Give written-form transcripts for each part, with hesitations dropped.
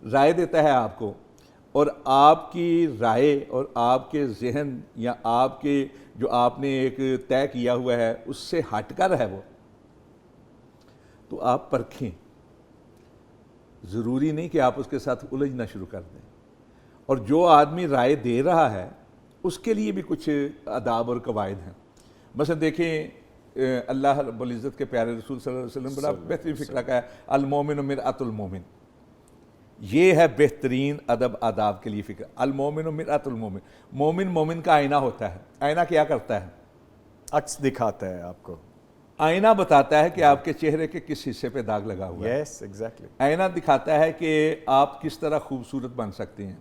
رائے دیتا ہے آپ کو، اور آپ کی رائے اور آپ کے ذہن یا آپ کے جو آپ نے ایک طے کیا ہوا ہے اس سے ہٹ کر ہے وہ، تو آپ پرکھیں. ضروری نہیں کہ آپ اس کے ساتھ الجھنا شروع کر دیں. اور جو آدمی رائے دے رہا ہے اس کے لیے بھی کچھ آداب اور قواعد ہیں. مثلا دیکھیں اللہ رب العزت کے پیارے رسول صلی اللہ علیہ وسلم بڑا بہترین فکرہ کا ہے، المومن مرآۃ المومن. یہ ہے بہترین ادب آداب کے لیے فکر. المومن مرآۃ المومن، مومن مومن کا آئینہ ہوتا ہے. آئینہ کیا کرتا ہے؟ عکس دکھاتا ہے آپ کو. آئینہ بتاتا ہے کہ آپ کے چہرے کے کس حصے پہ داغ لگا ہوا ہے. Yes exactly. آئینہ دکھاتا ہے کہ آپ کس طرح خوبصورت بن سکتے ہیں.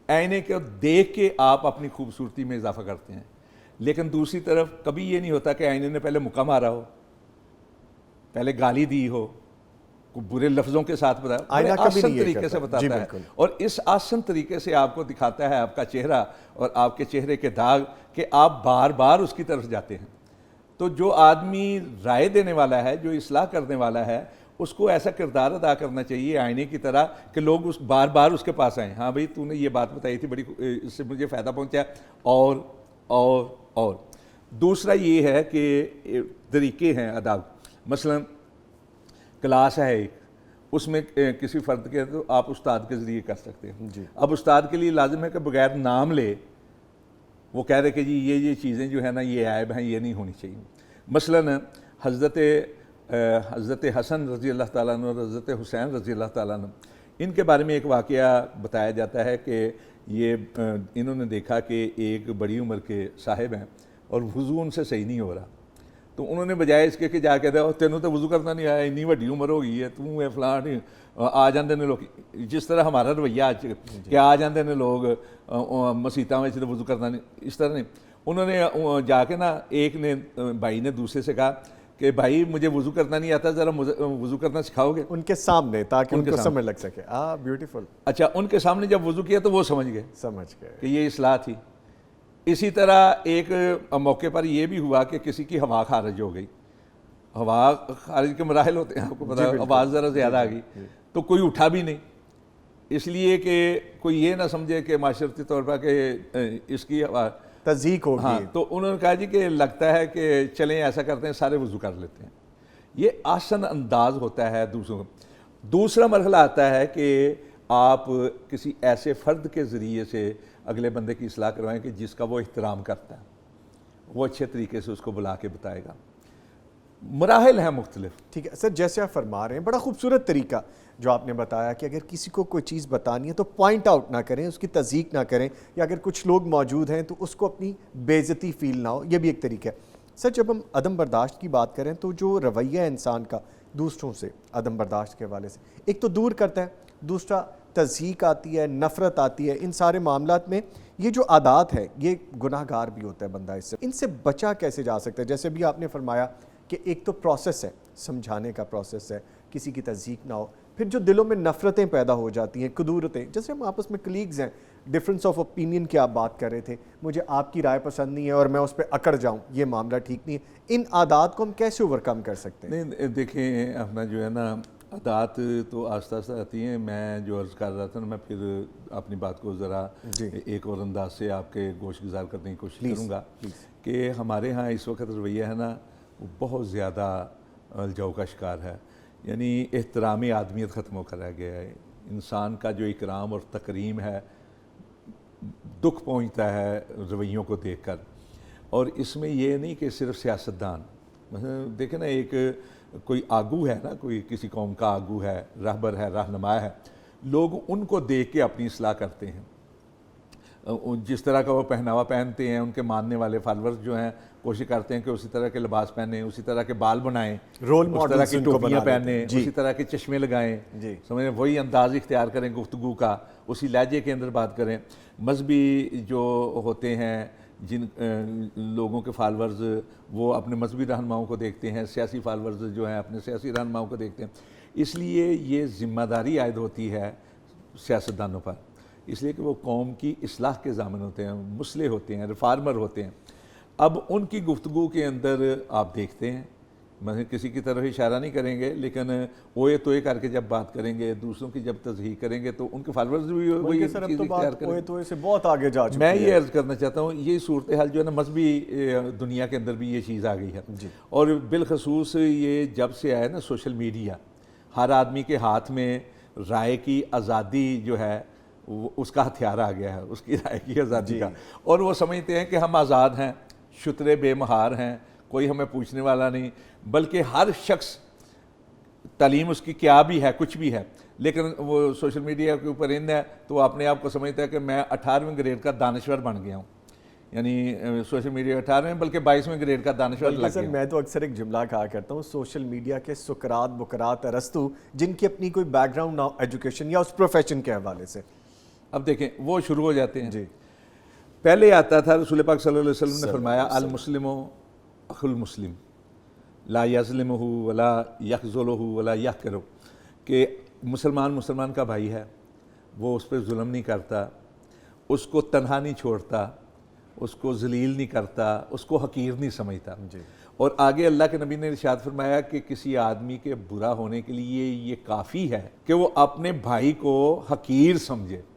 آئینے کو دیکھ کے آپ اپنی خوبصورتی میں اضافہ کرتے ہیں. لیکن دوسری طرف کبھی یہ نہیں ہوتا کہ آئینے نے پہلے مکہ مارا ہو، پہلے گالی دی ہو، برے لفظوں کے ساتھ بتایا. آئینہ کبھی نہیں طریقے سے بتاتا ہے، اور اس آسن طریقے سے آپ کو دکھاتا ہے آپ کا چہرہ اور آپ کے چہرے کے داغ کہ آپ بار بار اس کی طرف جاتے ہیں. تو جو آدمی رائے دینے والا ہے، جو اصلاح کرنے والا ہے، اس کو ایسا کردار ادا کرنا چاہیے آئینے کی طرح کہ لوگ اس بار بار اس کے پاس آئیں. ہاں بھائی تو نے یہ بات بتائی تھی، بڑی اس سے مجھے فائدہ پہنچا. اور دوسرا یہ ہے کہ طریقے ہیں آداب. مثلا کلاس ہے ایک، اس میں کسی فرد کے تو آپ استاد کے ذریعے کر سکتے ہیں. اب استاد کے لیے لازم ہے کہ بغیر نام لے وہ کہہ رہے کہ جی یہ چیزیں جو ہے نا یہ عیب ہیں، یہ نہیں ہونی چاہیے. مثلا حضرت حسن رضی اللہ تعالیٰ عنہ اور حضرت حسین رضی اللہ تعالیٰ عنہ، ان کے بارے میں ایک واقعہ بتایا جاتا ہے کہ یہ انہوں نے دیکھا کہ ایک بڑی عمر کے صاحب ہیں اور وضو ان سے صحیح نہیں ہو رہا. تو انہوں نے بجائے اس کے کہ جا کے دیا تینوں تو وضو کرنا نہیں آیا، اتنی بڑی عمر ہو گئی ہے، تم ہے فلاں آ جاندے نے لوگ، جس طرح ہمارا رویہ آج کہ آ جاندے نے لوگ مسیتاں میں تو وضو کرنا نہیں، اس طرح نہیں. انہوں نے جا کے نا ایک نے بھائی نے دوسرے سے کہا کہ بھائی مجھے وضو کرنا نہیں آتا، ذرا وضو کرنا سکھاؤ گے؟ ان کے سامنے، تاکہ ان کو سمجھ لگ سکے. بیوٹیفل. اچھا، ان کے سامنے جب وضو کیا تو وہ سمجھ گئے کہ یہ اصلاح تھی. اسی طرح ایک موقع پر یہ بھی ہوا کہ کسی کی ہوا خارج ہو گئی. ہوا خارج کے مراحل ہوتے ہیں، آپ کو پتا ہے، آواز ذرا زیادہ آ گئی تو کوئی اٹھا بھی نہیں، اس لیے کہ کوئی یہ نہ سمجھے کہ معاشرتی طور پر کہ اس کی تزیق ہوگی. ہاں، تو انہوں نے کہا جی کہ لگتا ہے کہ چلیں ایسا کرتے ہیں سارے وضو کر لیتے ہیں. یہ آسن انداز ہوتا ہے دوسروں کو. دوسرا مرحلہ آتا ہے کہ آپ کسی ایسے فرد کے ذریعے سے اگلے بندے کی اصلاح کروائیں کہ جس کا وہ احترام کرتا ہے، وہ اچھے طریقے سے اس کو بلا کے بتائے گا. مراحل ہیں مختلف. ٹھیک ہے سر، جیسے آپ فرما رہے ہیں بڑا خوبصورت طریقہ جو آپ نے بتایا کہ اگر کسی کو کوئی چیز بتانی ہے تو پوائنٹ آؤٹ نہ کریں، اس کی تصدیق نہ کریں، یا اگر کچھ لوگ موجود ہیں تو اس کو اپنی بے عزتی فیل نہ ہو. یہ بھی ایک طریقہ ہے. سر جب ہم عدم برداشت کی بات کریں تو جو رویہ ہے انسان کا دوسروں سے عدم برداشت کے حوالے سے، ایک تو دور کرتا ہے، دوسرا تضحیک آتی ہے، نفرت آتی ہے. ان سارے معاملات میں یہ جو عادات ہے یہ گناہ گار بھی ہوتا ہے بندہ. اس سے ان سے بچا کیسے جا سکتا ہے؟ جیسے بھی آپ نے فرمایا کہ ایک تو پروسیس ہے، سمجھانے کا پروسیس ہے، کسی کی تصدیق نہ ہو. پھر جو دلوں میں نفرتیں پیدا ہو جاتی ہیں، کدورتیں، جیسے ہم آپس میں کلیگز ہیں، ڈفرینس آف اوپینین کی آپ بات کر رہے تھے، مجھے آپ کی رائے پسند نہیں ہے اور میں اس پہ اکڑ جاؤں، یہ معاملہ ٹھیک نہیں ہے. ان عادات کو ہم کیسے اوورکم کر سکتے ہیں؟ نہیں دیکھیں، اپنا جو ہے نا عادات تو آہستہ آہستہ آتی ہیں. میں جو عرض کر رہا تھا نا، میں پھر اپنی بات کو ذرا ایک اور انداز سے آپ کے گوش گزار کرنے کی کوشش کروں گا کہ ہمارے ہاں اس وقت رویہ ہے نا وہ بہت زیادہ الجھاؤ کا شکار ہے. یعنی احترام آدمیت ختم ہو کر رہ گیا ہے. انسان کا جو اکرام اور تکریم ہے دکھ پہنچتا ہے رویوں کو دیکھ کر. اور اس میں یہ نہیں کہ صرف سیاستدان، دیکھیں نا، ایک کوئی آگو ہے نا، کوئی کسی قوم کا آگو ہے، رہبر ہے، رہنما ہے، لوگ ان کو دیکھ کے اپنی اصلاح کرتے ہیں. جس طرح کا وہ پہناوا پہنتے ہیں، ان کے ماننے والے فالورز جو ہیں کوشش کرتے ہیں کہ اسی طرح کے لباس پہنیں، اسی طرح کے بال بنائیں، اس طرح کی ٹوپیاں پہنیں، اسی طرح کے چشمے لگائیں، سمجھیں، وہی انداز اختیار کریں گفتگو کا، اسی لہجے کے اندر بات کریں. مذہبی جو ہوتے ہیں، جن لوگوں کے فالورز، وہ اپنے مذہبی رہنماؤں کو دیکھتے ہیں، سیاسی فالورز جو ہیں اپنے سیاسی رہنماؤں کو دیکھتے ہیں. اس لیے یہ ذمہ داری عائد ہوتی ہے سیاستدانوں پر، اس لیے کہ وہ قوم کی اصلاح کے ضامن ہوتے ہیں، مصلح ہوتے ہیں، ریفارمر ہوتے ہیں. اب ان کی گفتگو کے اندر آپ دیکھتے ہیں مثلا کسی کی طرف اشارہ نہیں کریں گے لیکن اوئے توئے کر کے جب بات کریں گے، دوسروں کی جب تصحیح کریں گے تو ان کے فالورز بھی وہی سر اب چیز تو اختیار بات کریں اوئے گے۔ توئے سے بہت آگے جا چکی میں ہے۔ یہ عرض کرنا چاہتا ہوں یہ صورتحال جو ہے نا مذہبی دنیا کے اندر بھی یہ چیز آ گئی ہے، اور بالخصوص یہ جب سے آیا نا سوشل میڈیا، ہر آدمی کے ہاتھ میں رائے کی آزادی جو ہے اس کا ہتھیار آ گیا ہے، اس کی رائے کی آزادی کا، اور وہ سمجھتے ہیں کہ ہم آزاد ہیں، شترے بے مہار ہیں، کوئی ہمیں پوچھنے والا نہیں، بلکہ ہر شخص تعلیم اس کی کیا بھی ہے، کچھ بھی ہے، لیکن وہ سوشل میڈیا کے اوپر ان ہے تو وہ اپنے آپ کو سمجھتا ہے کہ میں 18ویں گریڈ کا دانشور بن گیا ہوں، یعنی سوشل میڈیا 18ویں بلکہ 22ویں گریڈ کا دانشور لگ سر گیا۔ میں تو اکثر ایک جملہ کہا کرتا ہوں، سوشل میڈیا کے سقراط بقراط ارسطو جن کی اپنی کوئی بیک گراؤنڈ نہ ایجوکیشن یا اس پروفیشن کے حوالے سے، اب دیکھیں وہ شروع ہو جاتے ہیں۔ جی پہلے آتا تھا رسول پاک صلی اللہ علیہ وسلم نے فرمایا المسلم اخو المسلم لا یظلمہ ولا یخذلہ ولا یحقرہ، کہ مسلمان کا بھائی ہے، وہ اس پہ ظلم نہیں کرتا، اس کو تنہا نہیں چھوڑتا، اس کو ذلیل نہیں کرتا، اس کو حقیر نہیں سمجھتا۔ اور آگے اللہ کے نبی نے ارشاد فرمایا کہ کسی آدمی کے برا ہونے کے لیے یہ کافی ہے کہ وہ اپنے بھائی کو حقیر سمجھے،